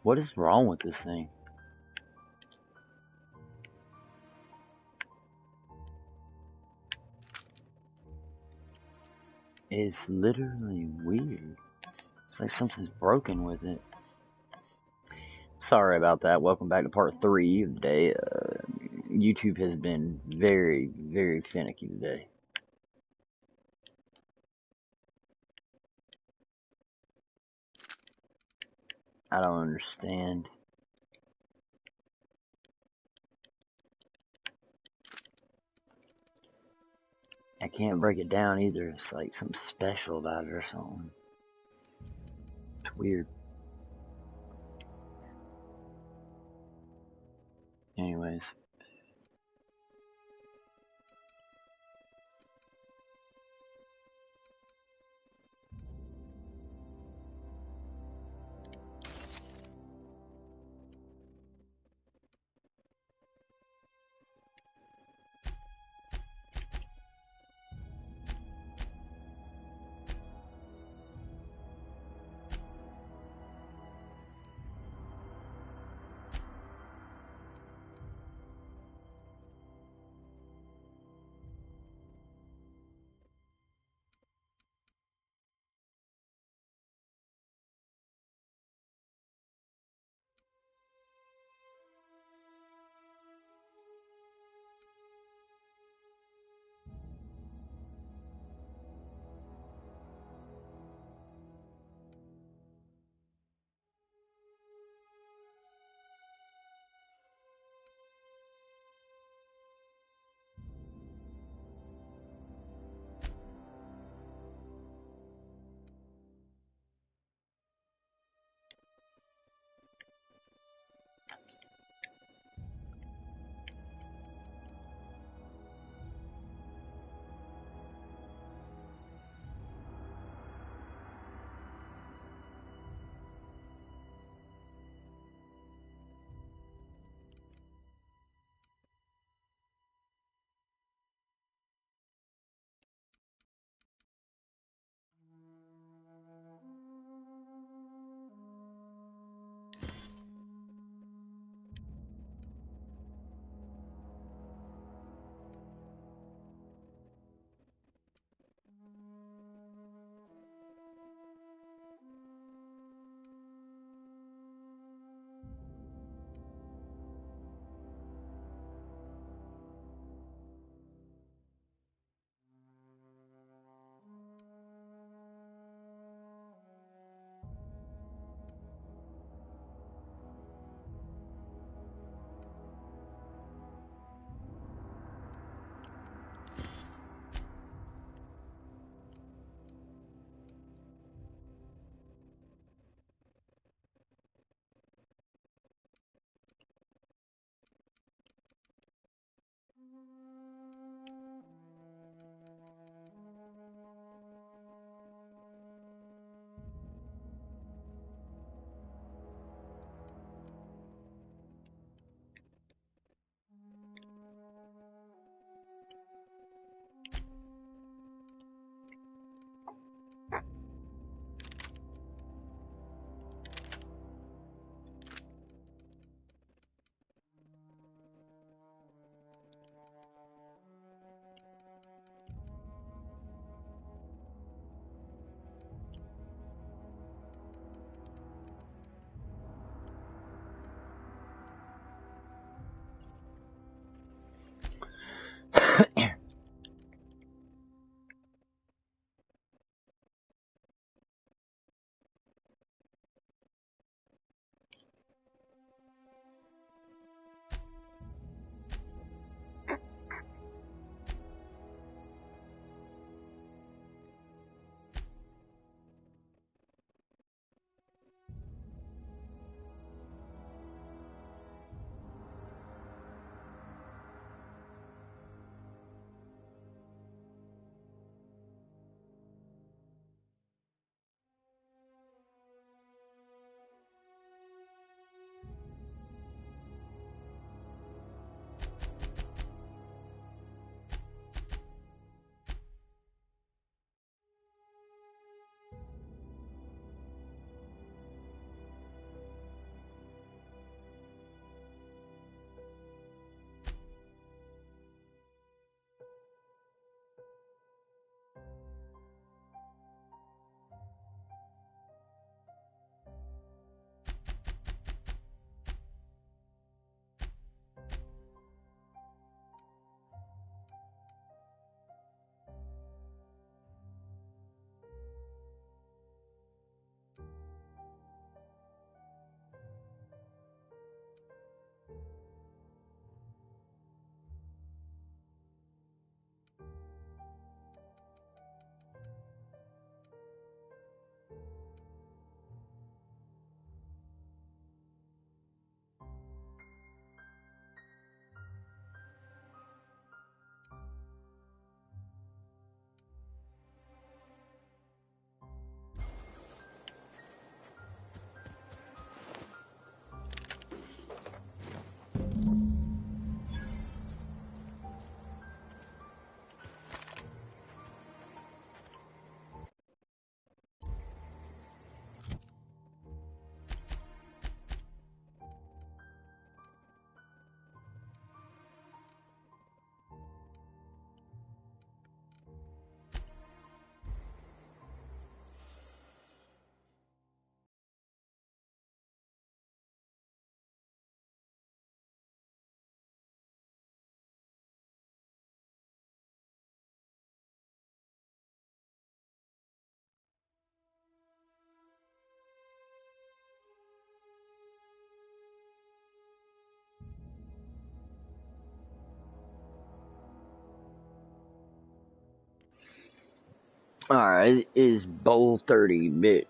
What is wrong with this thing? It's literally weird. It's like something's broken with it. Sorry about that. Welcome back to part 3 of the day. YouTube has been very, very finicky today. I don't understand. I can't break it down either. It's like something special about it or something. It's weird. Anyways. Alright, it is bowl 30, bitch.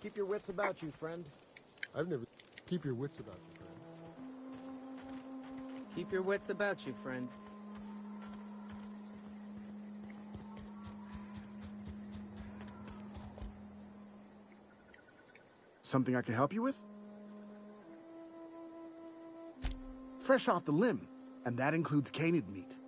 Keep your wits about you, friend. I've never... Keep your wits about you, friend. Keep your wits about you, friend. Something I can help you with? Fresh off the limb, and that includes canid meat.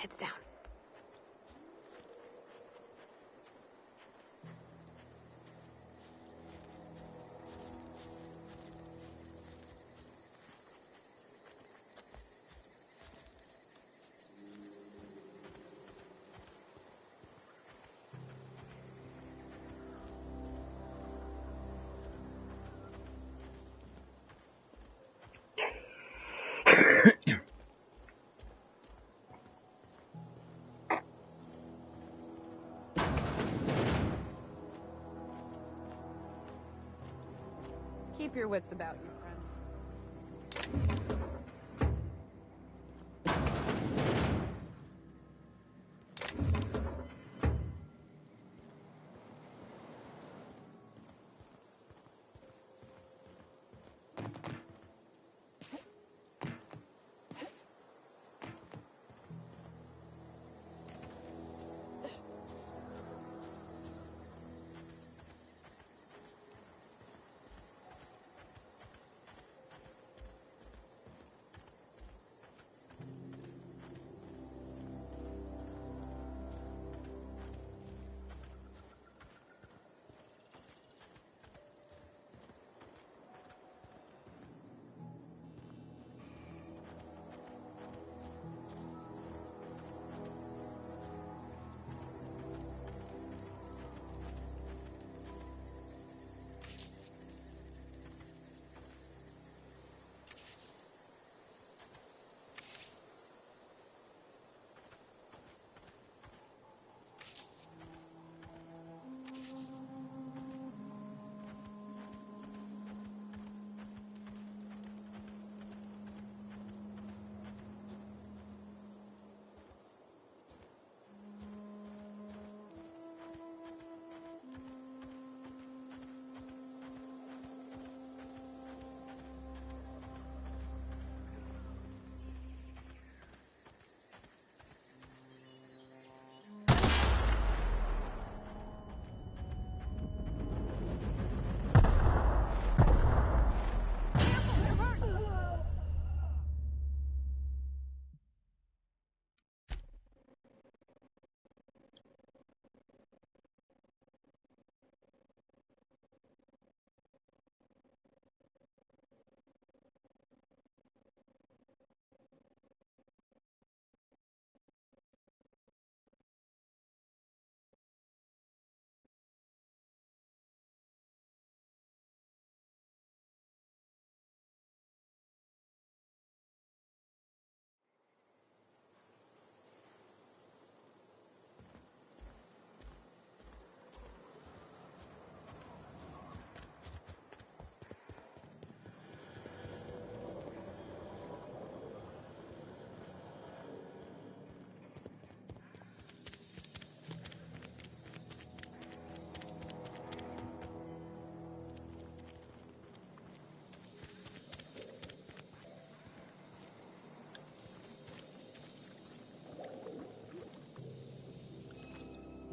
Heads down. Keep your wits about you, friend.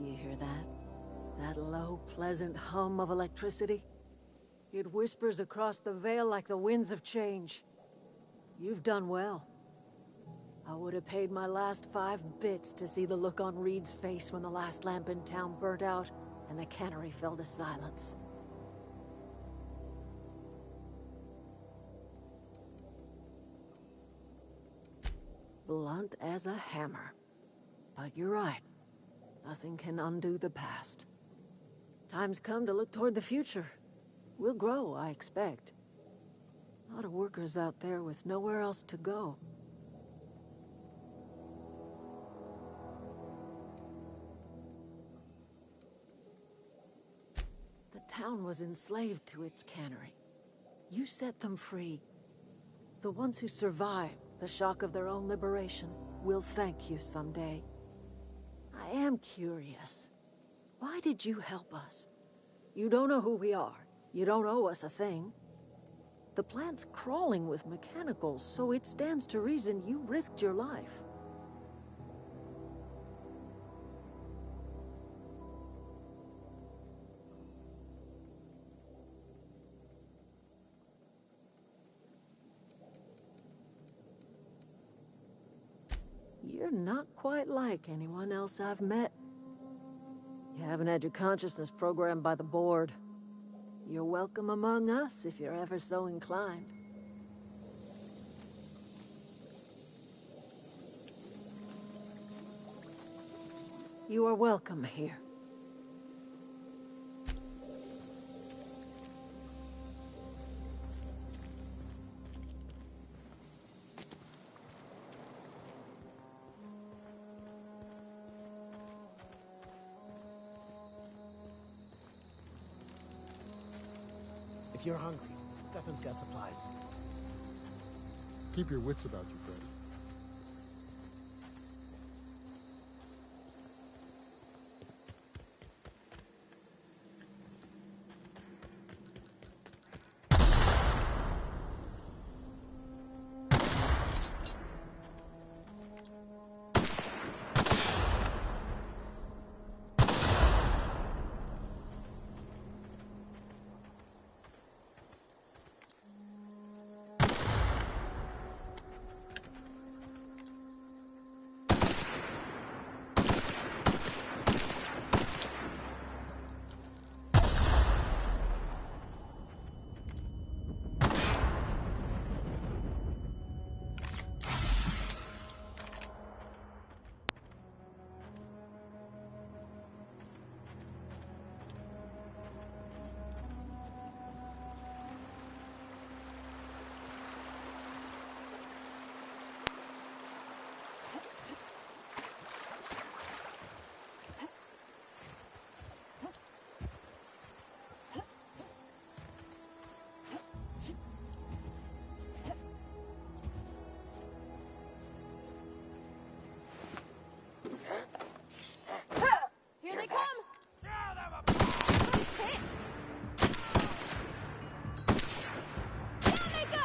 You hear that? That low, pleasant hum of electricity? It whispers across the Vale like the winds of change. You've done well. I would have paid my last 5 bits to see the look on Reed's face when the last lamp in town burnt out and the cannery fell to silence. Blunt as a hammer. But you're right. Nothing can undo the past. Time's come to look toward the future. We'll grow, I expect. A lot of workers out there with nowhere else to go. The town was enslaved to its cannery. You set them free. The ones who survived the shock of their own liberation will thank you someday. I am curious. Why did you help us? You don't know who we are. You don't owe us a thing. The plant's crawling with mechanicals, so it stands to reason you risked your life. You're You're not quite like anyone else I've met. You haven't had your consciousness programmed by the board. You're welcome among us if you're ever so inclined. You are welcome here. If you're hungry, Stefan's got supplies. Keep your wits about you, friend. Here they come! Hit! Down they go!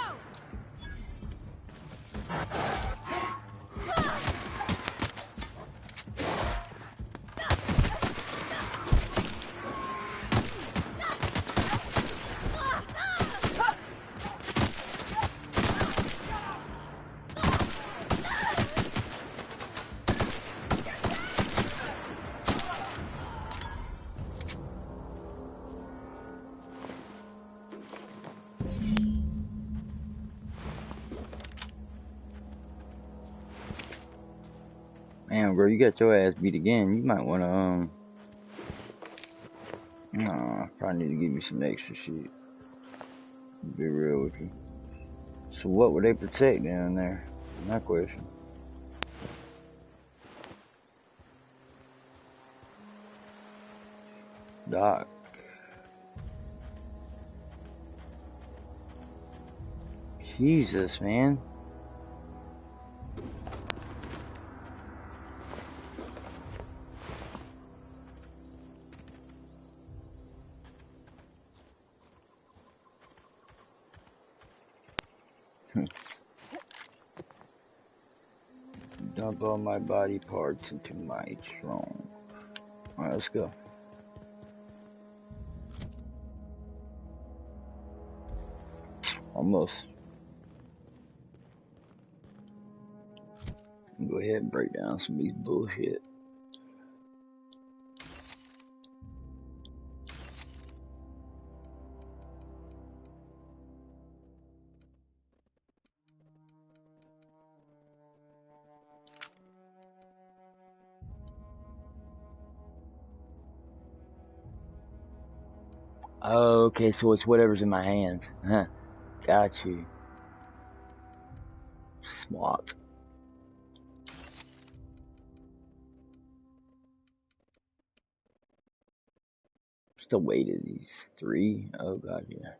Man, bro, you got your ass beat again. You might wanna, probably need to give me some extra shit. Be real with you. So what would they protect down there? My question. Doc. Jesus, man. Dump all my body parts into my trunk. Alright, let's go. Almost. Go ahead and break down some of these bullshit. Okay, so it's whatever's in my hands. Huh. Got you. Smart. What's the weight of these? 3? Oh god, yeah.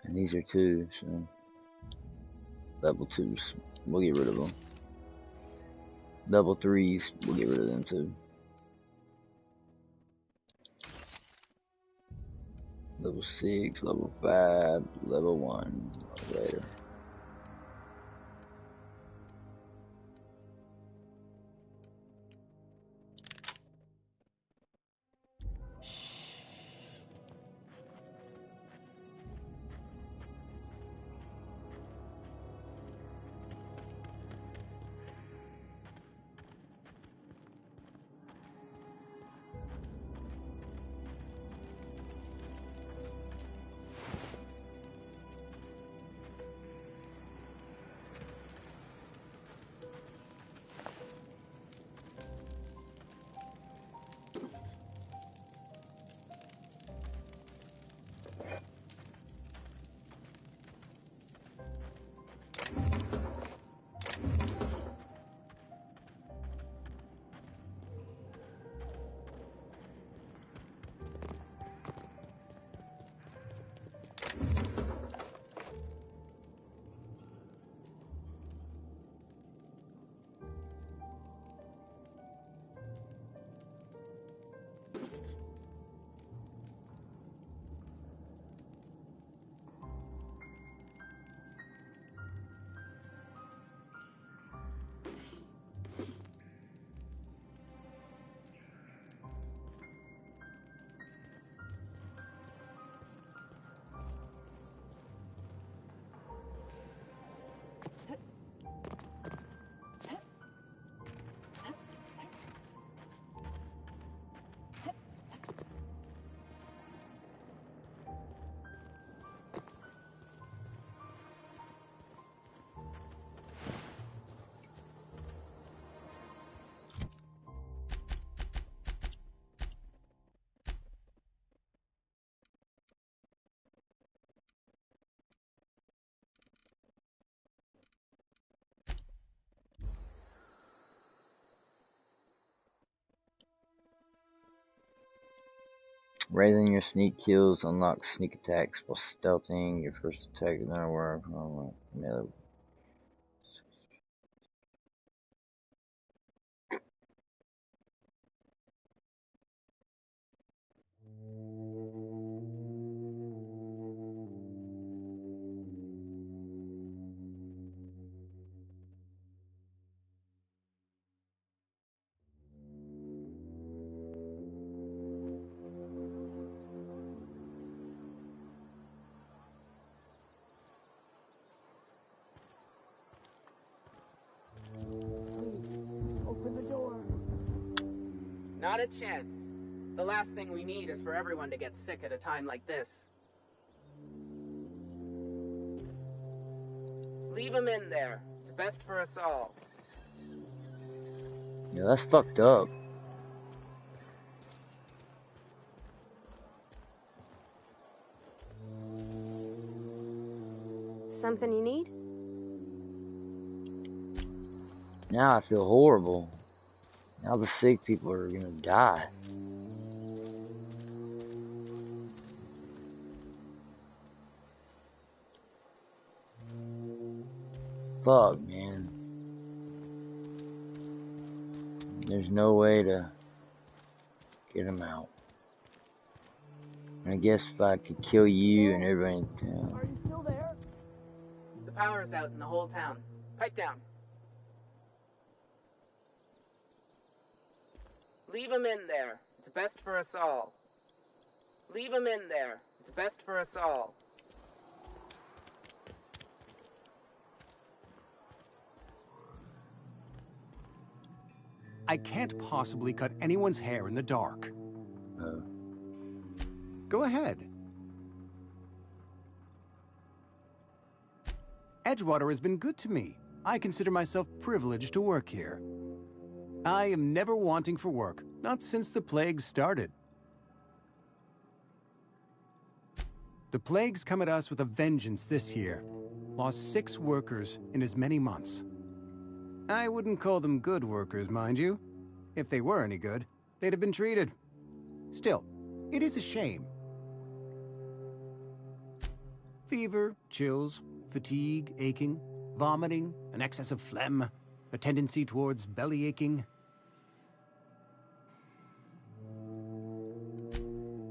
And these are 2, so level 2s. We'll get rid of them. Level 3s, we'll get rid of them too. Level 6, level 5, level 1 later. Raising your sneak kills unlocks sneak attacks while stealthing. Your first attack is not work. Melee. Open the door. Not a chance. The last thing we need is for everyone to get sick at a time like this. Leave him in there. It's best for us all. Yeah, that's fucked up. Something you need? Now I feel horrible. Now the sick people are gonna die. Fuck, man. There's no way to get them out. I guess if I could kill you and everybody in town. Are you still there? The power's out in the whole town. Pipe down. Leave him in there. It's best for us all. Leave him in there. It's best for us all. I can't possibly cut anyone's hair in the dark. Go ahead. Edgewater has been good to me. I consider myself privileged to work here. I am never wanting for work, not since the plague started. The plague's come at us with a vengeance this year. Lost 6 workers in as many months. I wouldn't call them good workers, mind you. If they were any good, they'd have been treated. Still, it is a shame. Fever, chills, fatigue, aching, vomiting, an excess of phlegm, a tendency towards belly aching.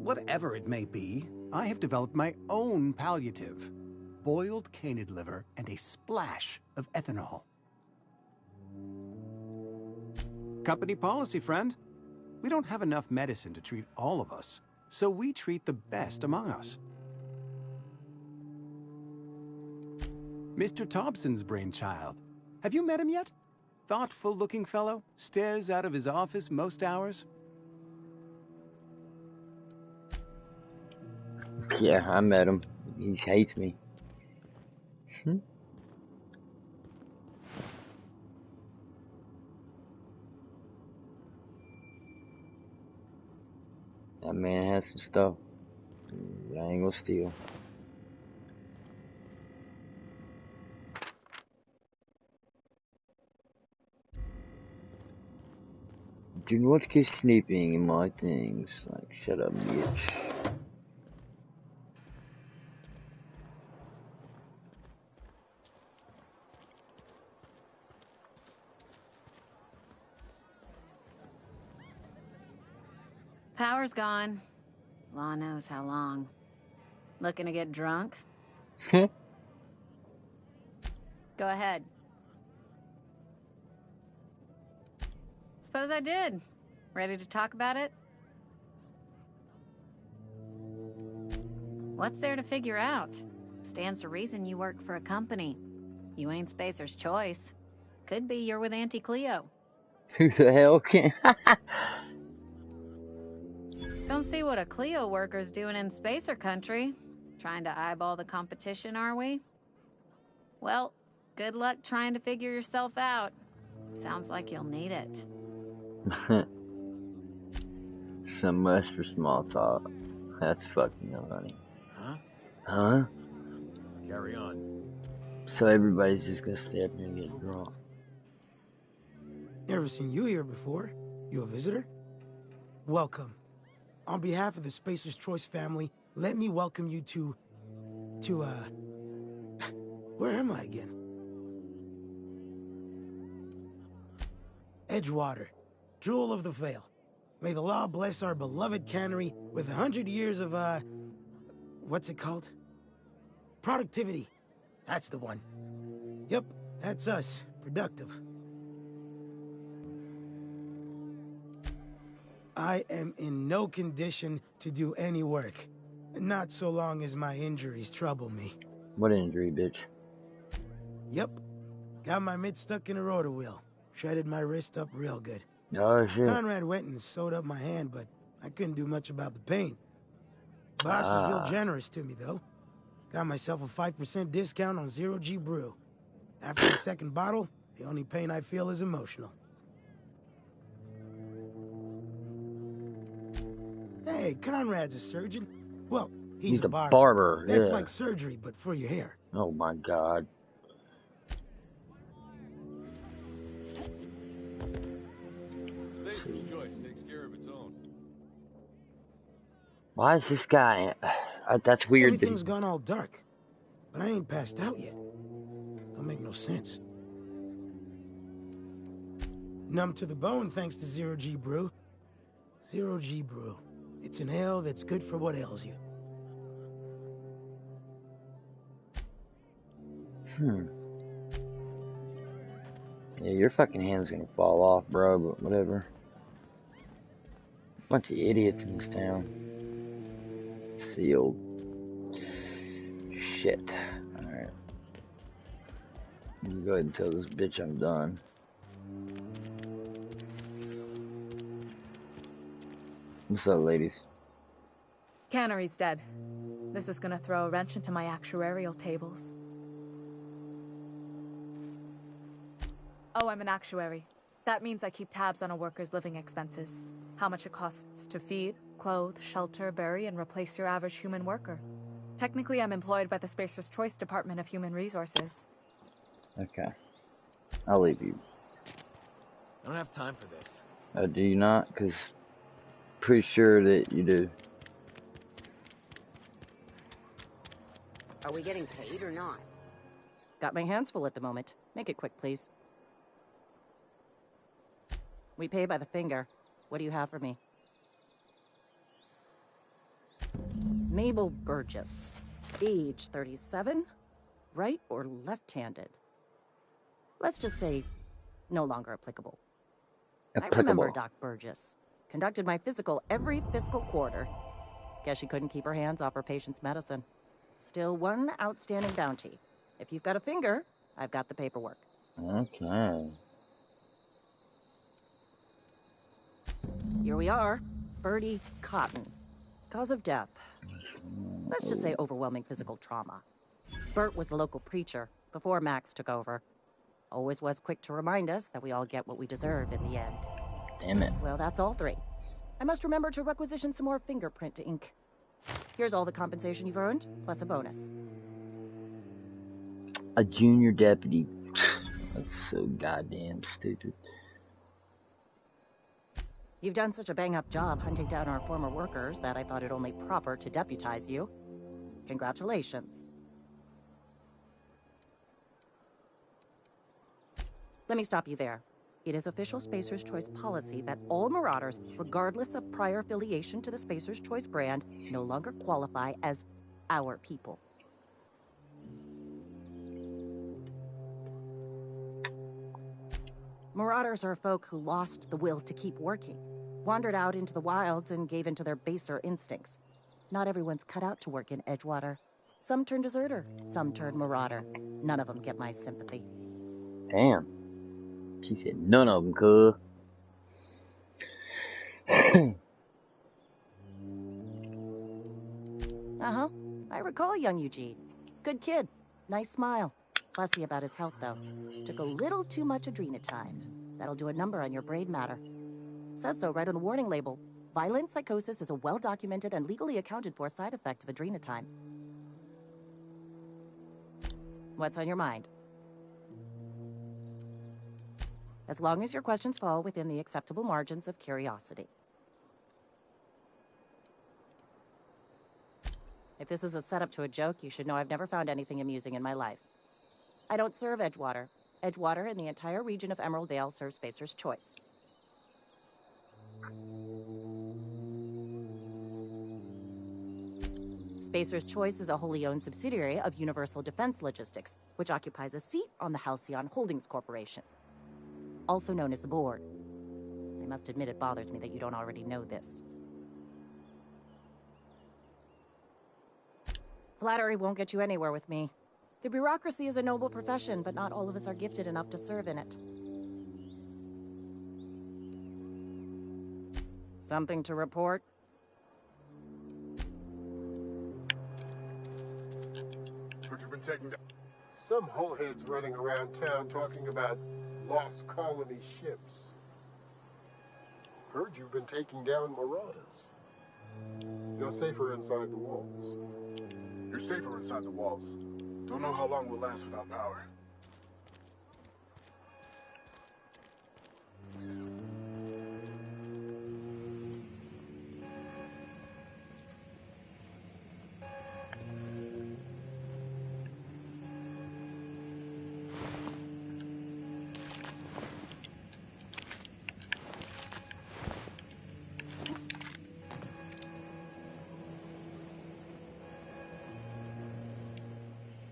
Whatever it may be, I have developed my own palliative. Boiled canid liver and a splash of ethanol. Company policy, friend. We don't have enough medicine to treat all of us, so we treat the best among us. Mr. Thompson's brainchild. Have you met him yet? Thoughtful-looking fellow, stares out of his office most hours. Yeah, I met him. He hates me. That man has some stuff I ain't gonna steal. Do not keep sneaking in my things. Like, shut up, bitch. Power's gone. Law knows how long. Looking to get drunk? Hmm? Go ahead. Suppose I did. Ready to talk about it? What's there to figure out? Stands to reason you work for a company. You ain't Spacer's choice. Could be you're with Auntie Cleo. Who the hell can? Don't see what a Cleo worker's doing in Spacer country. Trying to eyeball the competition, are we? Well, good luck trying to figure yourself out. Sounds like you'll need it. So much for small talk. That's fucking funny. Huh? Huh? Carry on. So everybody's just gonna stay up here and get drunk. Never seen you here before. You a visitor? Welcome. On behalf of the Spacer's Choice family, let me welcome you to, where am I again? Edgewater, Jewel of the Vale. May the law bless our beloved cannery with 100 years of, what's it called? Productivity. That's the one. Yep, that's us. Productive. I am in no condition to do any work. Not so long as my injuries trouble me. What injury, bitch? Yep. Got my mid stuck in a rotor wheel. Shredded my wrist up real good. Oh, shit. Conrad went and sewed up my hand, but I couldn't do much about the pain. Boss was real generous to me, though. Got myself a 5% discount on Zero G Brew. After the second bottle, the only pain I feel is emotional. Hey, Conrad's a surgeon. Well, he's a barber. That's like surgery, but for your hair. Oh my god. Spacer's Choice takes care of its own. Why is this guy... that's weird. Everything's gone all dark, but I ain't passed out yet. Don't make no sense. Numb to the bone thanks to Zero G Brew. Zero G Brew. It's an ale that's good for what ails you. Yeah, your fucking hand's gonna fall off, bro, but whatever. Bunch of idiots in this town. Sealed. Shit. Alright. You go ahead and tell this bitch I'm done. What's up, ladies? Cannery's dead. This is gonna throw a wrench into my actuarial tables. Oh, I'm an actuary. That means I keep tabs on a worker's living expenses. How much it costs to feed, clothe, shelter, bury, and replace your average human worker. Technically, I'm employed by the Spacer's Choice Department of Human Resources. Okay. I'll leave you. I don't have time for this. Do you not? Because pretty sure that you do. Are we getting paid or not? Got my hands full at the moment. Make it quick, please. We pay by the finger. What do you have for me? Mabel Burgess. Age 37. Right or left-handed? Let's just say no longer applicable. I remember Doc Burgess. Conducted my physical every fiscal quarter. Guess she couldn't keep her hands off her patient's medicine. Still one outstanding bounty. If you've got a finger, I've got the paperwork. Okay. Here we are. Bertie Cotton. Cause of death. Let's just say overwhelming physical trauma. Bert was the local preacher before Max took over. Always was quick to remind us that we all get what we deserve in the end. Damn it. Well, that's all three. I must remember to requisition some more fingerprint ink. Here's all the compensation you've earned, plus a bonus. A junior deputy. That's so goddamn stupid. You've done such a bang-up job hunting down our former workers that I thought it only proper to deputize you. Congratulations. Let me stop you there. It is official Spacer's Choice policy that all Marauders, regardless of prior affiliation to the Spacer's Choice brand, no longer qualify as our people. Marauders are folk who lost the will to keep working, wandered out into the wilds and gave into their baser instincts. Not everyone's cut out to work in Edgewater. Some turn deserter, some turn marauder. None of them get my sympathy. Damn. She said none of them could. Uh-huh. I recall young Eugene. Good kid. Nice smile. Fussy about his health, though. Took a little too much adrenatime. That'll do a number on your brain matter. Says so right on the warning label. Violent psychosis is a well-documented and legally accounted for side effect of adrenatime. What's on your mind? As long as your questions fall within the acceptable margins of curiosity. If this is a setup to a joke, you should know I've never found anything amusing in my life. I don't serve Edgewater. Edgewater and the entire region of Emerald Vale serve Spacer's Choice. Spacer's Choice is a wholly owned subsidiary of Universal Defense Logistics, which occupies a seat on the Halcyon Holdings Corporation, also known as the Board. I must admit it bothers me that you don't already know this. Flattery won't get you anywhere with me. The bureaucracy is a noble profession, but not all of us are gifted enough to serve in it. Something to report? Some holeheads running around town talking about lost colony ships. Heard you've been taking down marauders. You're safer inside the walls. You're safer inside the walls. Don't know how long we'll last without power.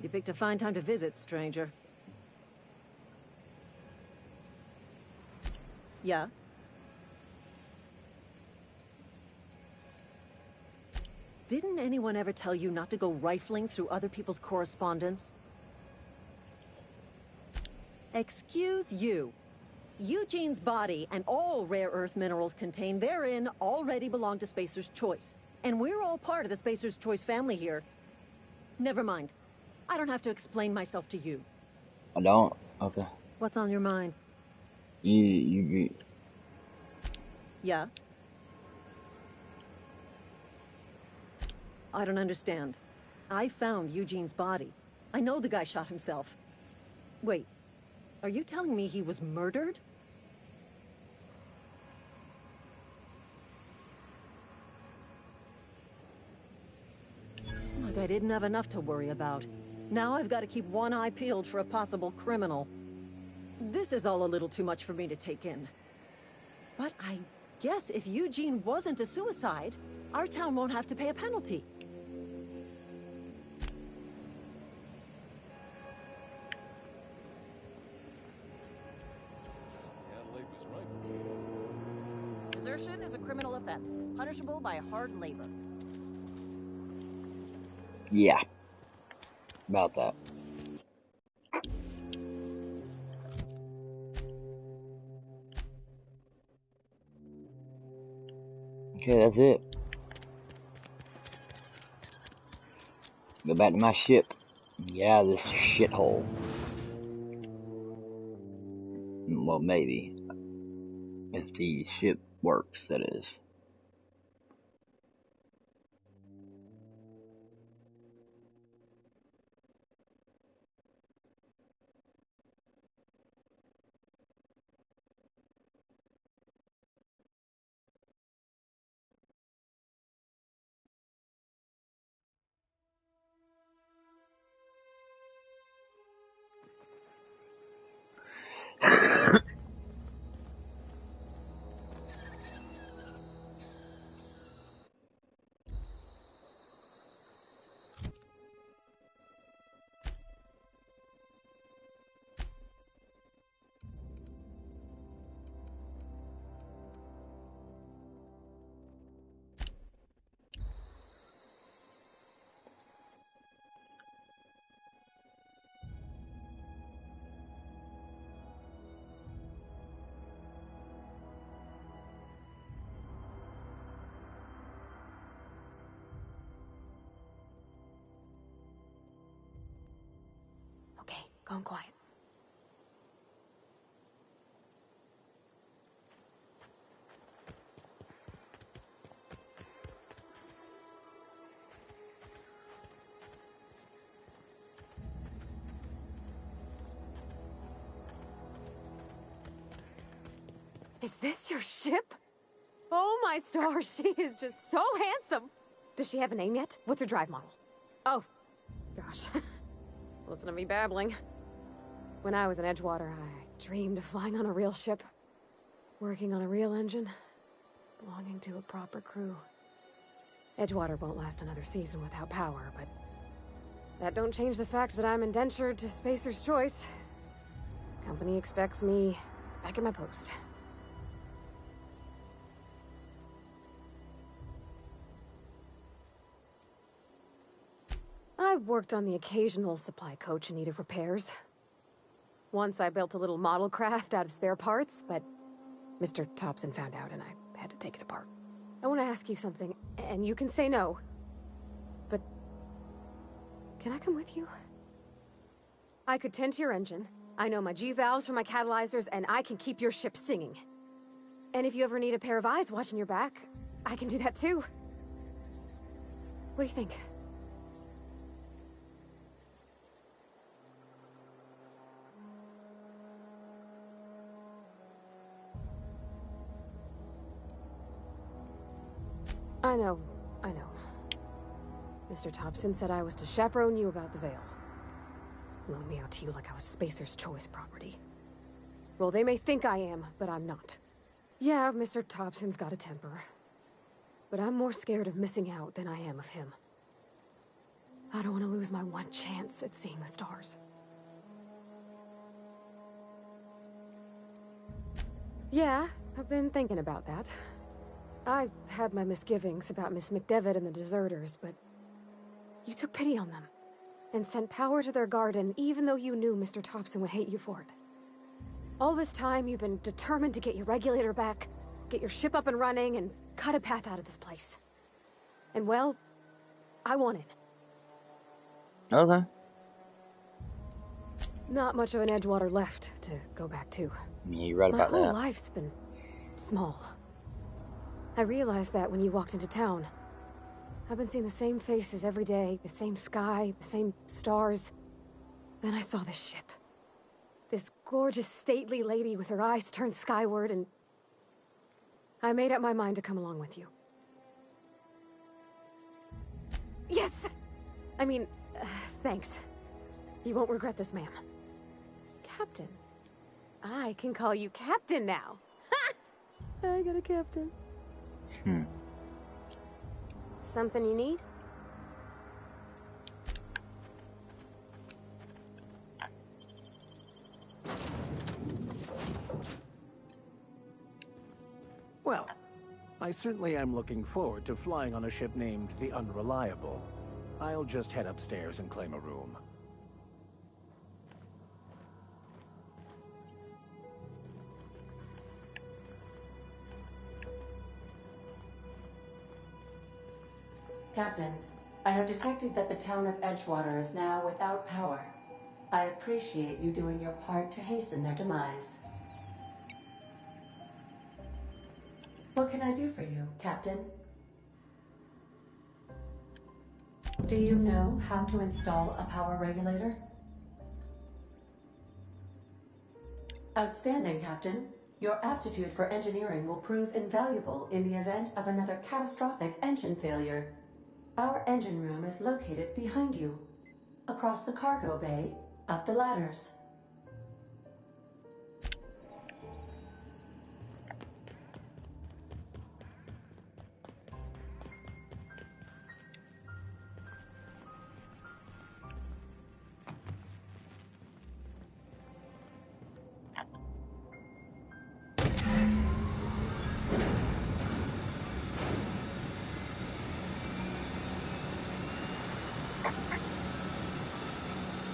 You picked a fine time to visit, stranger. Yeah? Didn't anyone ever tell you not to go rifling through other people's correspondence? Excuse you. Eugene's body and all rare earth minerals contained therein already belong to Spacer's Choice. And we're all part of the Spacer's Choice family here. Never mind. I don't have to explain myself to you. I don't? Okay. What's on your mind? You Yeah? I don't understand. I found Eugene's body. I know the guy shot himself. Wait, are you telling me he was murdered? Like I didn't have enough to worry about. Now I've got to keep one eye peeled for a possible criminal. This is all a little too much for me to take in. But I guess if Eugene wasn't a suicide, our town won't have to pay a penalty. Desertion is a criminal offense, punishable by hard labor. Yeah. About that. Okay, that's it. Go back to my ship. Yeah, this shithole. Well, maybe. If the ship works, that is. Okay, going quiet. Is this your ship? Oh my stars, she is just so handsome. Does she have a name yet? What's her drive model? Oh, gosh. Listen to me babbling. When I was in Edgewater, I dreamed of flying on a real ship, working on a real engine, belonging to a proper crew. Edgewater won't last another season without power, but that don't change the fact that I'm indentured to Spacer's Choice. Company expects me back at my post. I've worked on the occasional supply coach in need of repairs. Once I built a little model craft out of spare parts, but Mr. Thompson found out and I had to take it apart. I want to ask you something, and you can say no. But can I come with you? I could tend to your engine. I know my G-valves for my catalyzers, and I can keep your ship singing. And if you ever need a pair of eyes watching your back, I can do that too. What do you think? I know. Mr. Thompson said I was to chaperone you about the Veil. Loan me out to you like I was Spacer's Choice property. Well, they may think I am, but I'm not. Yeah, Mr. Thompson's got a temper. But I'm more scared of missing out than I am of him. I don't want to lose my one chance at seeing the stars. Yeah, I've been thinking about that. I had my misgivings about Miss McDevitt and the deserters, but you took pity on them and sent power to their garden even though you knew Mr. Thompson would hate you for it. All this time, you've been determined to get your regulator back, get your ship up and running, and cut a path out of this place. And well, I want in. Okay. Not much of an Edgewater left to go back to. Yeah, you're right about that. My whole life's been small. I realized that when you walked into town. I've been seeing the same faces every day, the same sky, the same stars. Then I saw this ship. This gorgeous, stately lady with her eyes turned skyward, and I made up my mind to come along with you. Yes! I mean, thanks. You won't regret this, ma'am. Captain. I can call you Captain now. Ha! I got a captain. Something you need? Well, I certainly am looking forward to flying on a ship named the Unreliable. I'll just head upstairs and claim a room. Captain, I have detected that the town of Edgewater is now without power. I appreciate you doing your part to hasten their demise. What can I do for you, Captain? Do you know how to install a power regulator? Outstanding, Captain. Your aptitude for engineering will prove invaluable in the event of another catastrophic engine failure. Our engine room is located behind you, across the cargo bay, up the ladders.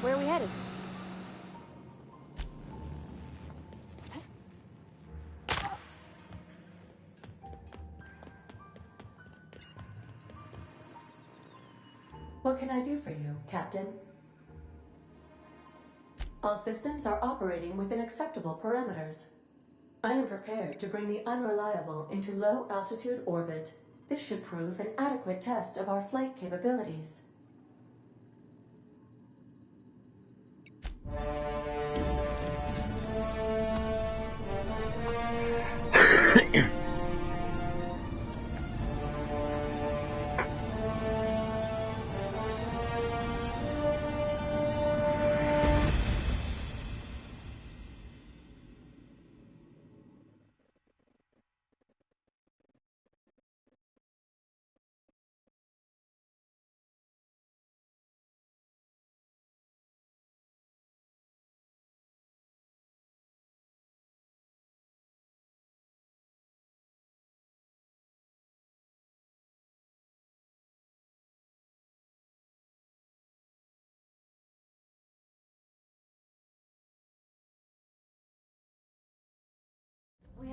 Where are we headed? What can I do for you, Captain? All systems are operating within acceptable parameters. I am prepared to bring the Unreliable into low-altitude orbit. This should prove an adequate test of our flight capabilities.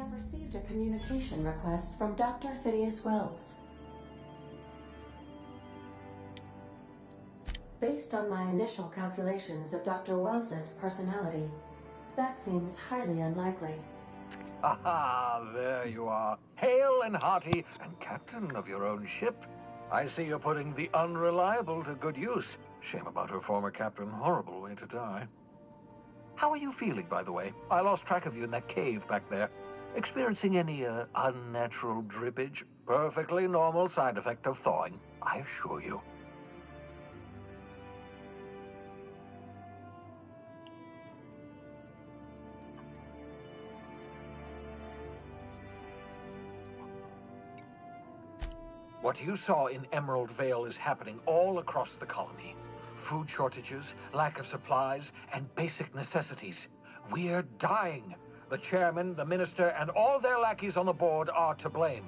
have received a communication request from Dr. Phineas Wells. Based on my initial calculations of Dr. Wells's personality, that seems highly unlikely. Aha, there you are. Hale and hearty, and captain of your own ship. I see you're putting the Unreliable to good use. Shame about her former captain. Horrible way to die. How are you feeling, by the way? I lost track of you in that cave back there. Experiencing any, unnatural drippage? Perfectly normal side effect of thawing, I assure you. What you saw in Emerald Vale is happening all across the colony. Food shortages, lack of supplies, and basic necessities. We're dying. The chairman, the minister, and all their lackeys on the board are to blame.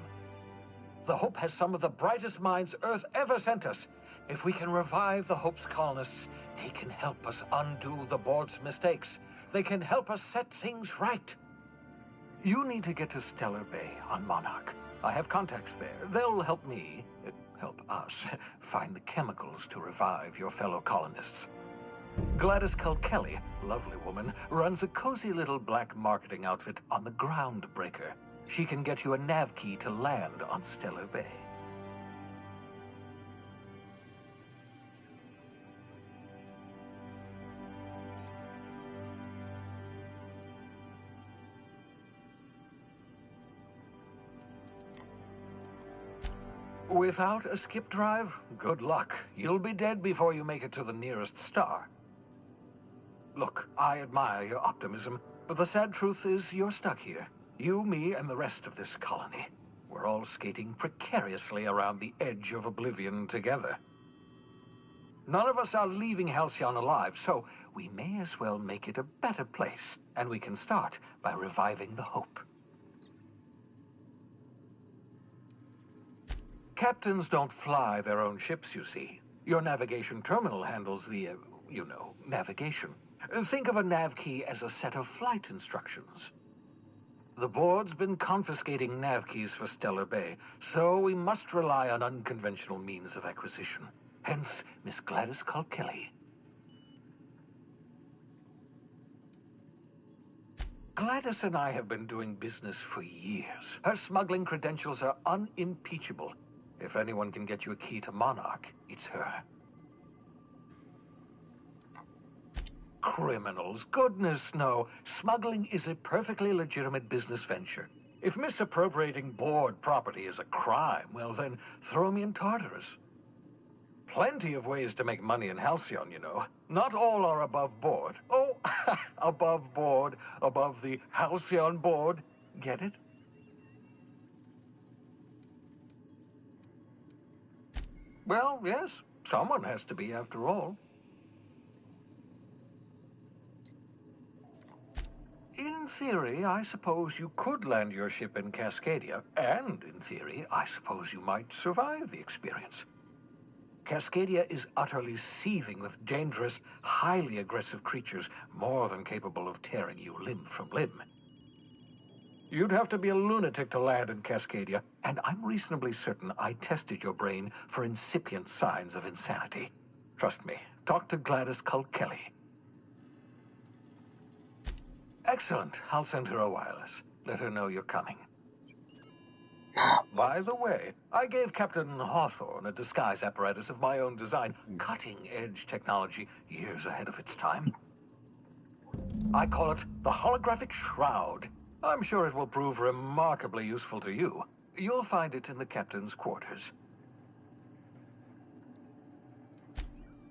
The Hope has some of the brightest minds Earth ever sent us. If we can revive the Hope's colonists, they can help us undo the board's mistakes. They can help us set things right. You need to get to Stellar Bay on Monarch. I have contacts there. They'll help me, help us, find the chemicals to revive your fellow colonists. Gladys Culkelly, lovely woman, runs a cozy little black marketing outfit on the Groundbreaker. She can get you a nav key to land on Stellar Bay. Without a skip drive, good luck. You'll be dead before you make it to the nearest star. Look, I admire your optimism, but the sad truth is you're stuck here. You, me, and the rest of this colony. We're all skating precariously around the edge of oblivion together. None of us are leaving Halcyon alive, so we may as well make it a better place, and we can start by reviving the Hope. Captains don't fly their own ships, you see. Your navigation terminal handles the, navigation. Think of a nav key as a set of flight instructions. The board's been confiscating nav keys for Stellar Bay, so we must rely on unconventional means of acquisition. Hence, Miss Gladys Culkelly. Gladys and I have been doing business for years. Her smuggling credentials are unimpeachable. If anyone can get you a key to Monarch, it's her. Criminals? Goodness, no. Smuggling is a perfectly legitimate business venture. If misappropriating board property is a crime, well then, throw me in Tartarus. Plenty of ways to make money in Halcyon, you know. Not all are above board. Oh, above board, above the Halcyon board. Get it? Well, yes, someone has to be after all. In theory, I suppose you could land your ship in Cascadia, and in theory, I suppose you might survive the experience. Cascadia is utterly seething with dangerous, highly aggressive creatures, more than capable of tearing you limb from limb. You'd have to be a lunatic to land in Cascadia, and I'm reasonably certain I tested your brain for incipient signs of insanity. Trust me, talk to Gladys Culkelly. Excellent. I'll send her a wireless. Let her know you're coming. By the way, I gave Captain Hawthorne a disguise apparatus of my own design, cutting-edge technology, years ahead of its time. I call it the Holographic Shroud. I'm sure it will prove remarkably useful to you. You'll find it in the captain's quarters.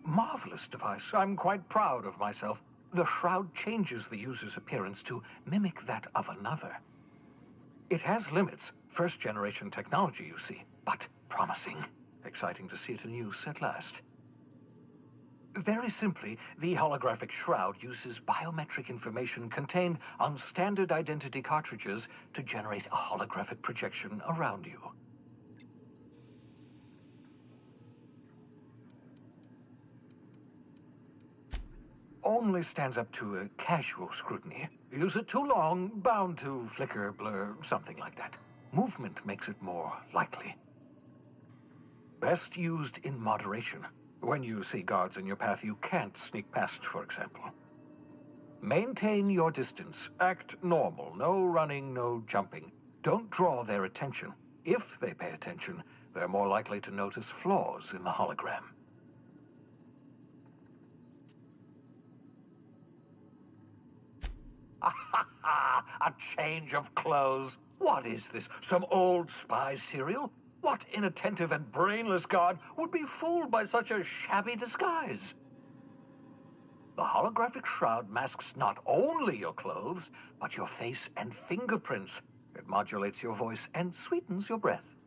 Marvelous device. I'm quite proud of myself. The shroud changes the user's appearance to mimic that of another. It has limits. First-generation technology, you see, but promising. Exciting to see it in use at last. Very simply, the holographic shroud uses biometric information contained on standard identity cartridges to generate a holographic projection around you. only stands up to a casual scrutiny. Use it too long, bound to flicker, blur, something like that. Movement makes it more likely. Best used in moderation. When you see guards in your path you can't sneak past, for example. Maintain your distance. Act normal. No running, no jumping. Don't draw their attention. If they pay attention, they're more likely to notice flaws in the hologram. A change of clothes. What is this? Some old spy serial? What inattentive and brainless guard would be fooled by such a shabby disguise? The holographic shroud masks not only your clothes, but your face and fingerprints. It modulates your voice and sweetens your breath.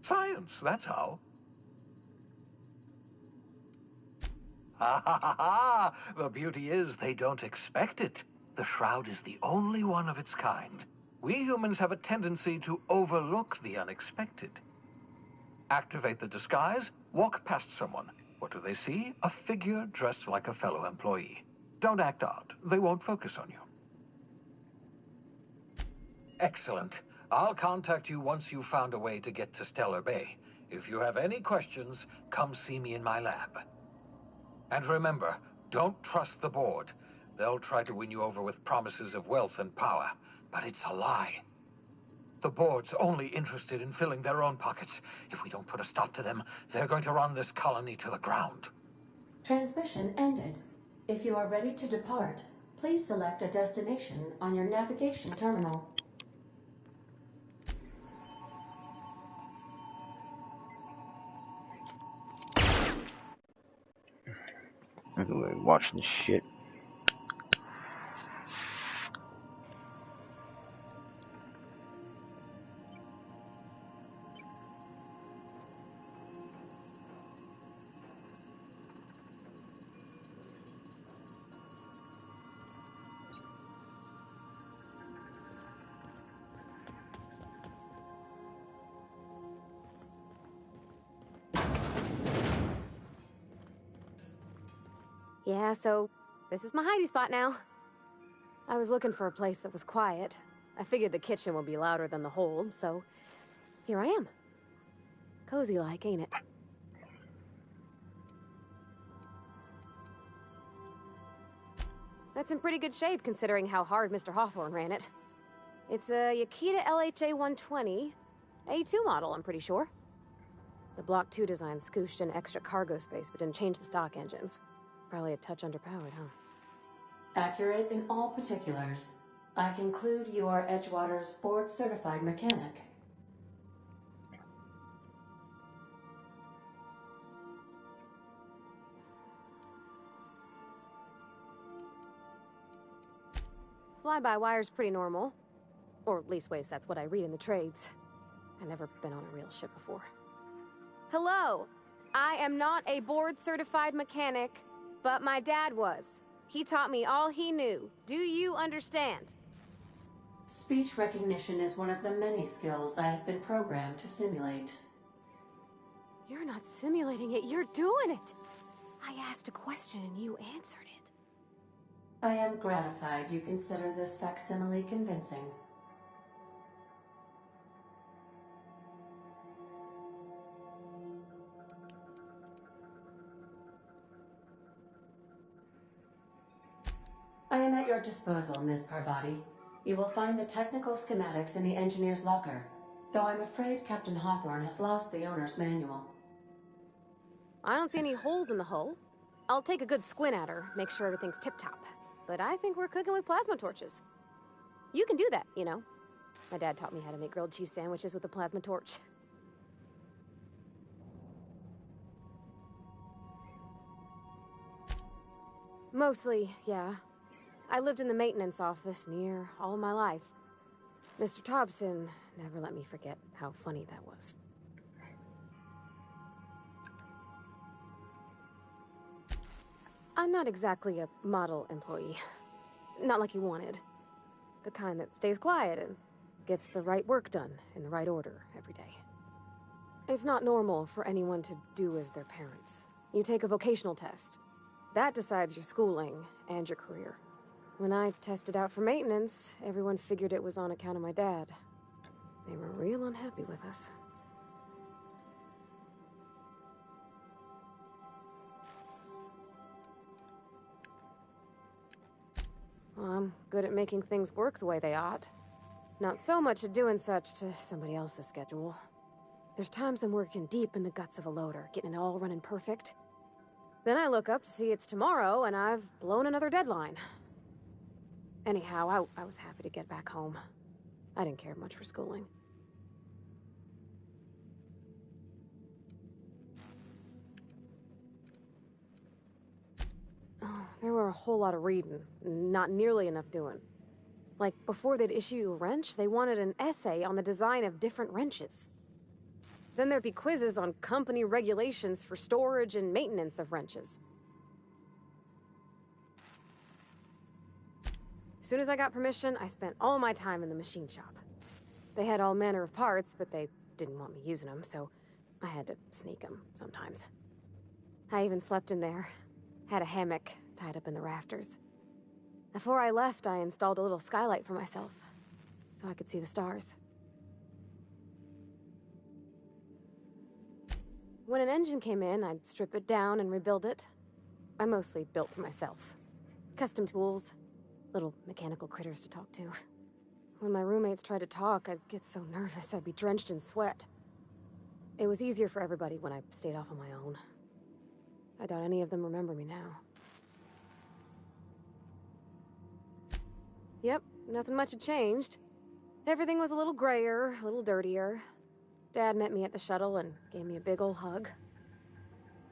Science, that's how. Ha ha ha ha! The beauty is they don't expect it. The shroud is the only one of its kind. We humans have a tendency to overlook the unexpected. Activate the disguise, walk past someone. What do they see? A figure dressed like a fellow employee. Don't act odd. They won't focus on you. Excellent. I'll contact you once you've found a way to get to Stellar Bay. If you have any questions, come see me in my lab. And remember, don't trust the board. They'll try to win you over with promises of wealth and power, but it's a lie. The board's only interested in filling their own pockets. If we don't put a stop to them, they're going to run this colony to the ground. Transmission ended. If you are ready to depart, please select a destination on your navigation terminal. Anyway, watching this shit. Yeah, so this is my hidey spot now. I was looking for a place that was quiet. I figured the kitchen would be louder than the hold, so here I am. Cozy like, ain't it? That's in pretty good shape considering how hard Mr. Hawthorne ran it. It's a Yakita LHA 120, A2 model, I'm pretty sure. The Block 2 design scooshed in extra cargo space but didn't change the stock engines. Probably a touch underpowered, huh? Accurate in all particulars. I conclude you are Edgewater's board-certified mechanic. Fly-by-wire's pretty normal. Or leastways, that's what I read in the trades. I've never been on a real ship before. Hello! I am not a board-certified mechanic. But my dad was. He taught me all he knew. Do you understand? Speech recognition is one of the many skills I have been programmed to simulate. You're not simulating it, you're doing it! I asked a question and you answered it. I am gratified you consider this facsimile convincing. I am at your disposal, Ms. Parvati. You will find the technical schematics in the engineer's locker, though I'm afraid Captain Hawthorne has lost the owner's manual. I don't see any holes in the hull. I'll take a good squint at her, make sure everything's tip-top. But I think we're cooking with plasma torches. You can do that, you know. My dad taught me how to make grilled cheese sandwiches with a plasma torch. Mostly, yeah. I lived in the maintenance office near all my life. Mr. Thompson never let me forget how funny that was. I'm not exactly a model employee. Not like you wanted. The kind that stays quiet and gets the right work done in the right order every day. It's not normal for anyone to do as their parents. You take a vocational test. That decides your schooling and your career. When I tested out for maintenance, everyone figured it was on account of my dad. They were real unhappy with us. Well, I'm good at making things work the way they ought. Not so much at doing such to somebody else's schedule. There's times I'm working deep in the guts of a loader, getting it all running perfect. Then I look up to see it's tomorrow, and I've blown another deadline. Anyhow, I was happy to get back home. I didn't care much for schooling. Oh, there were a whole lot of reading, not nearly enough doing. Like, before they'd issue you a wrench, they wanted an essay on the design of different wrenches. Then there'd be quizzes on company regulations for storage and maintenance of wrenches. As soon as I got permission, I spent all my time in the machine shop. They had all manner of parts, but they didn't want me using them, so I had to sneak them sometimes. I even slept in there. Had a hammock tied up in the rafters. Before I left, I installed a little skylight for myself, so I could see the stars. When an engine came in, I'd strip it down and rebuild it. I mostly built for myself. Custom tools, little mechanical critters to talk to. When my roommates tried to talk, I'd get so nervous I'd be drenched in sweat. It was easier for everybody when I stayed off on my own. I doubt any of them remember me now. Yep, nothing much had changed. Everything was a little grayer, a little dirtier. Dad met me at the shuttle and gave me a big ol' hug.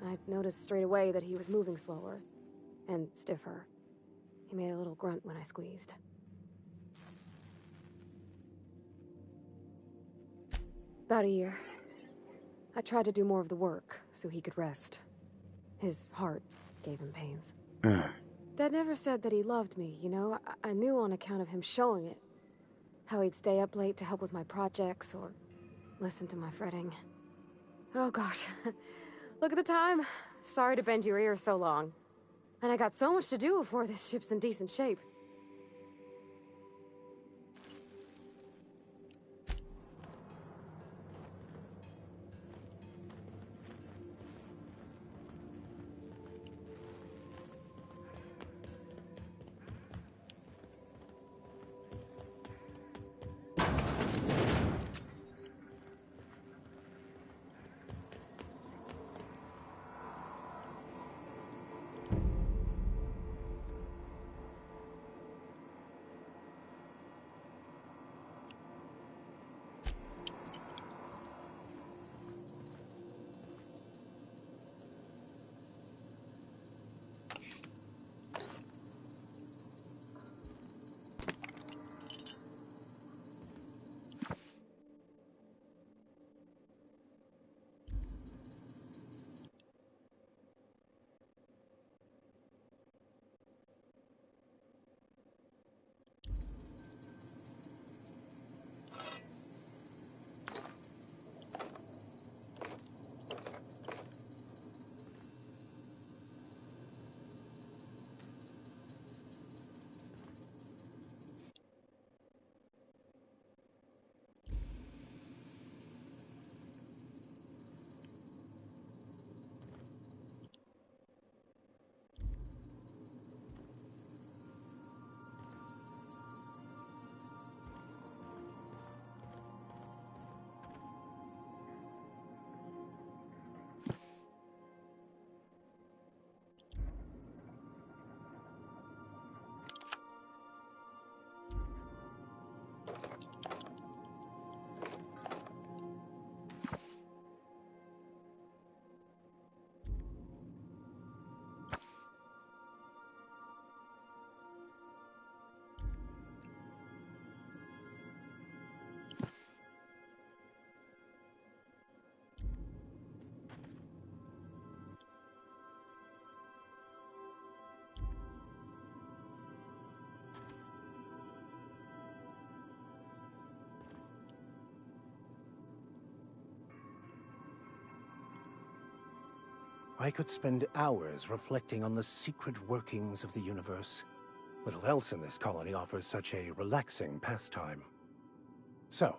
I noticed straight away that he was moving slower and stiffer. He made a little grunt when I squeezed. About a year. I tried to do more of the work so he could rest. His heart gave him pains. Dad never said that he loved me, you know? I knew on account of him showing it. How he'd stay up late to help with my projects or listen to my fretting. Oh gosh. Look at the time. Sorry to bend your ears so long. And I got so much to do before this ship's in decent shape. I could spend hours reflecting on the secret workings of the universe. Little else in this colony offers such a relaxing pastime. So,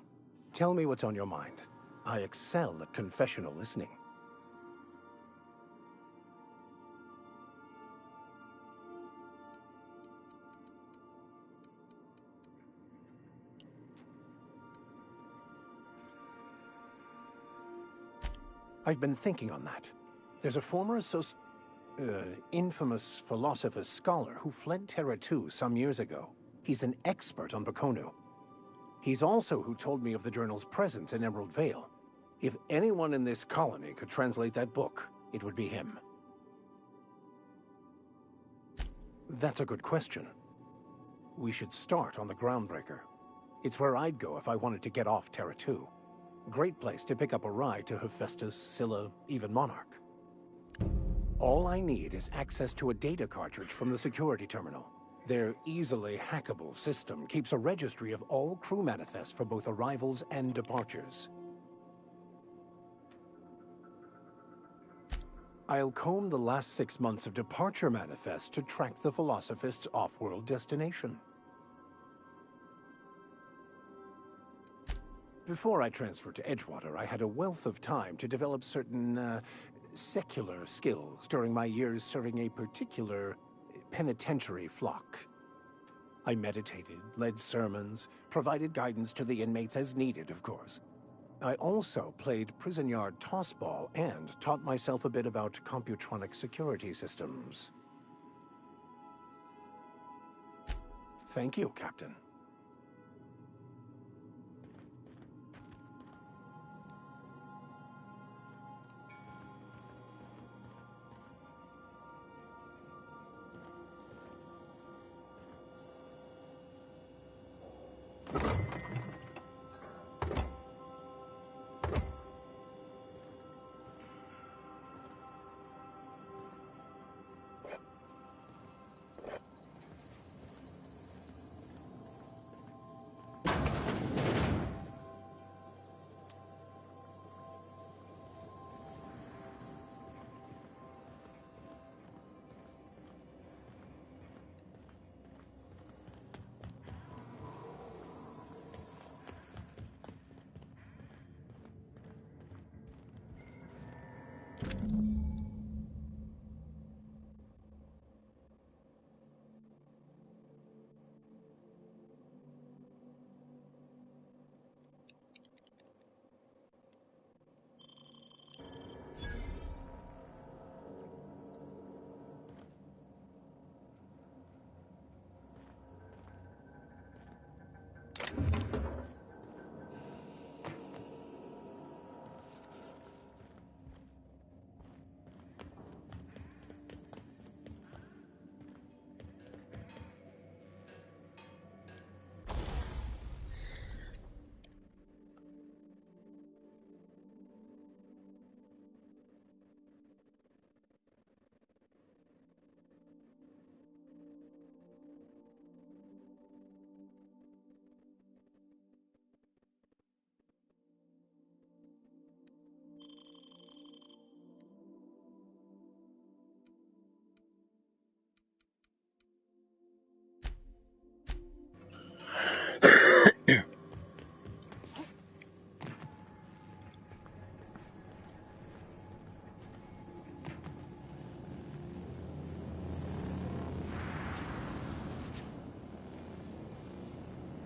tell me what's on your mind. I excel at confessional listening. I've been thinking on that. There's a former infamous philosopher scholar who fled Terra 2 some years ago. He's an expert on Baconu. He's also who told me of the journal's presence in Emerald Vale. If anyone in this colony could translate that book, it would be him. That's a good question. We should start on the Groundbreaker. It's where I'd go if I wanted to get off Terra 2. Great place to pick up a ride to Hephaestus, Scylla, even Monarch. All I need is access to a data cartridge from the security terminal. Their easily hackable system keeps a registry of all crew manifests for both arrivals and departures. I'll comb the last 6 months of departure manifests to track the Philosophist's off-world destination. Before I transferred to Edgewater, I had a wealth of time to develop certain, secular skills during my years serving a particular penitentiary flock. I meditated, led sermons, provided guidance to the inmates as needed, of course. I also played prison yard tossball and taught myself a bit about computronic security systems. Thank you, Captain.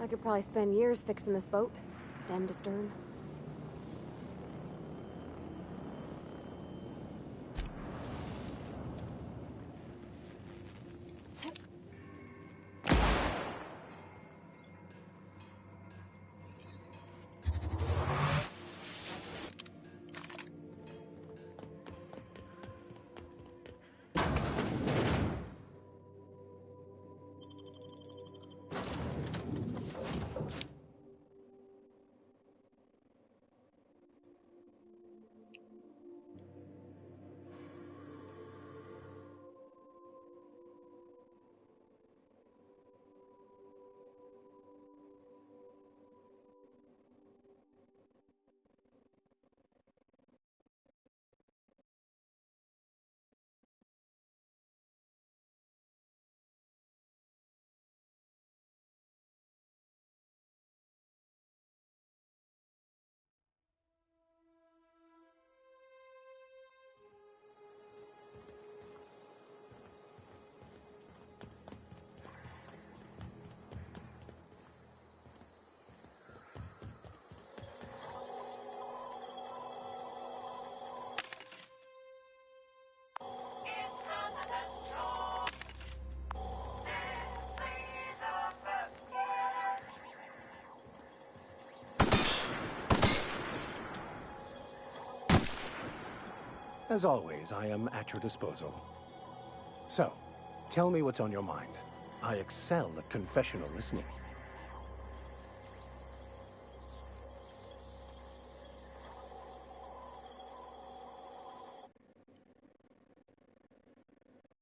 I could probably spend years fixing this boat, stem to stern. As always, I am at your disposal. So, tell me what's on your mind. I excel at confessional listening.